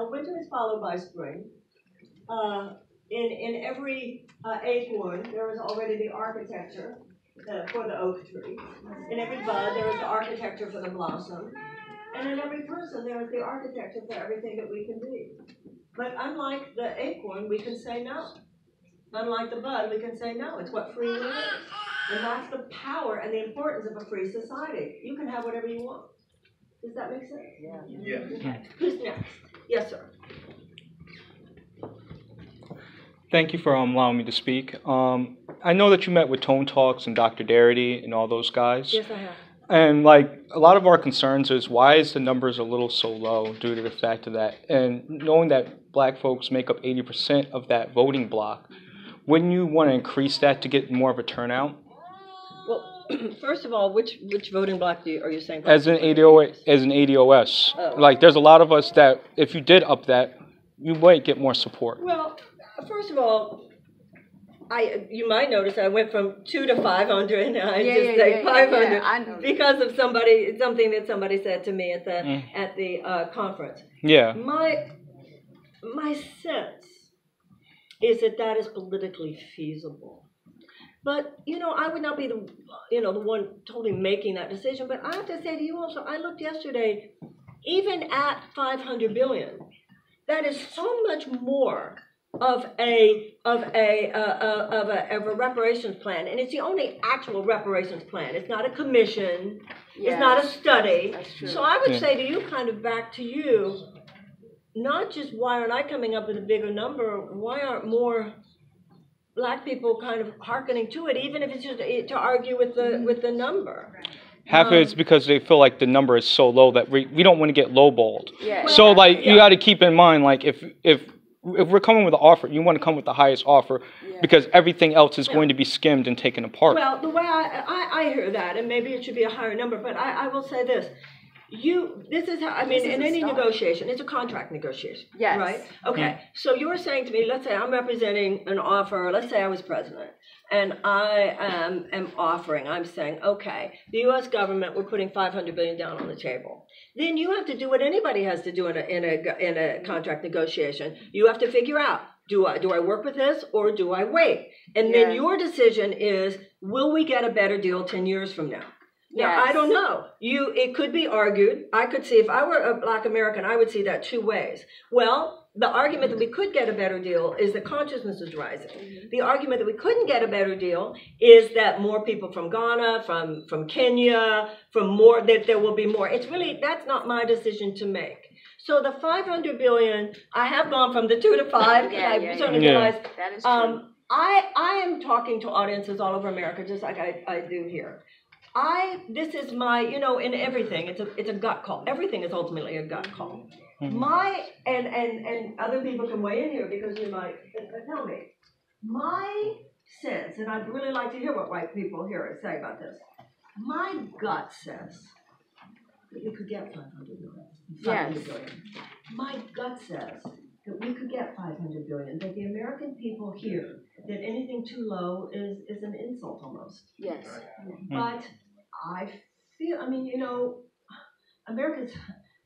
winter is followed by spring. In every acorn, there is already the architecture for the oak tree. In every bud, there is the architecture for the blossom. And in every person, there is the architecture for everything that we can be. But unlike the acorn, we can say no. Unlike the bud, we can say no. It's what free will is. And that's the power and the importance of a free society. You can have whatever you want. Does that make sense? Yeah. Okay. Who's next? Yes, sir. Thank you for allowing me to speak. I know that you met with Tone Talks and Dr. Darity and all those guys. Yes, I have. And like a lot of our concerns is why is the numbers a little so low due to the fact of that. And knowing that black folks make up 80% of that voting block, wouldn't you want to increase that to get more of a turnout? Well, first of all, which voting block are you saying? As an ADOS. Oh. Like there's a lot of us that if you did up that, you might get more support. Well, first of all, you might notice I went from 2 to 500, and I just say 500 I know. because of something that somebody said to me at the conference. Yeah. My sense is that is politically feasible. But, I would not be the one totally making that decision. But I have to say to you also, I looked yesterday, even at 500 billion, that is so much more of a reparations plan, and it's the only actual reparations plan. It's not a commission. Yes. It's not a study. That's true. So I would say to you, kind of back to you, not just why aren't I coming up with a bigger number? Why aren't more black people kind of hearkening to it, even if it's just to argue with the number? Half of it's because they feel like the number is so low that we don't want to get lowballed. Yeah. So like you got to keep in mind, like if we're coming with an offer, you want to come with the highest offer because everything else is going to be skimmed and taken apart. Well, the way I hear that, and maybe it should be a higher number, but I will say this. This is how, in any negotiation, it's a contract negotiation. Yes. Right? Okay. So you're saying to me, let's say I'm representing an offer, let's say I was president, and I am offering, I'm saying, okay, the U.S. government, we're putting $500 billion down on the table. Then you have to do what anybody has to do in a contract negotiation. You have to figure out, do I work with this or do I wait? And then your decision is, will we get a better deal 10 years from now? Now, I don't know. It could be argued. I could see, if I were a black American, I would see that two ways. Well, the argument that we could get a better deal is that consciousness is rising. Mm-hmm. The argument that we couldn't get a better deal is that more people from Ghana, from Kenya, that there will be more. That's not my decision to make. So the 500 billion, I have gone from the 2 to 5. I certainly realize. That is true. I am talking to audiences all over America, just like I do here. This is my, in everything, it's a gut call. Everything is ultimately a gut call. Mm-hmm. And other people can weigh in here because you might tell me. My sense, and I'd really like to hear what white people here say about this. My gut says that we could get 500 billion. My gut says that we could get 500 billion, that the American people hear that anything too low is an insult almost. Yes. But I feel, Americans,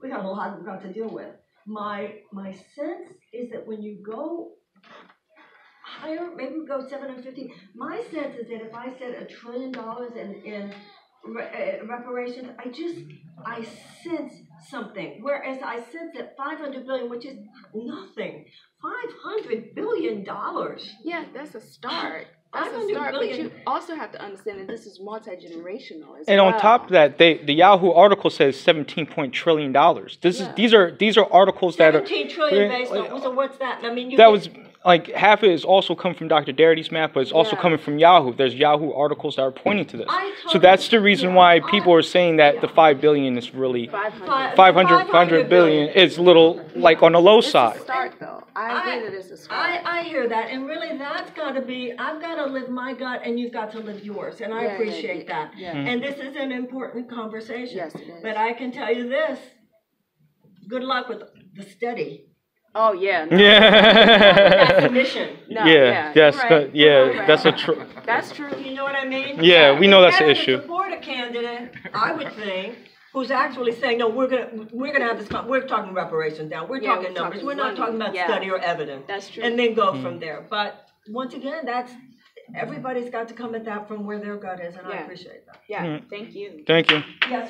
we got a lot we've got to deal with. My sense is that when you go higher, maybe we go 750, my sense is that if I said $1 trillion in reparations, I sense something. Whereas I sense that 500 billion, which is nothing, $500 billion. Yeah, that's a start. That's a start, but you also have to understand that this is multi-generational as and well. on top of that, the Yahoo article says $17 trillion. These are articles that are 17 trillion based on. So what's that? Was like half of it is also coming from Dr. Darity's math, but it's also coming from Yahoo. There's Yahoo articles that are pointing to this. So that's the reason why people are saying that the 5 billion is really 500 billion is a little like on the low side. It's a start though. I agree that it's a start. I hear that, and really that's got to be. I've got to live my gut, and you've got to live yours, and I appreciate that. Yeah. And this is an important conversation. Yes, it is. But I can tell you this: good luck with the study. Oh yeah. No. That's the mission. No, that's right. That's a true. That's true. You know what I mean? Yeah, we know that's the issue. To support a candidate, I would think, who's actually saying, no, we're gonna have this. We're talking reparations now. We're talking numbers. We're not talking about study or evidence. That's true. And then go from there. But once again, everybody's got to come at that from where their gut is, and I appreciate that. Yeah. Thank you. Thank you. Yes.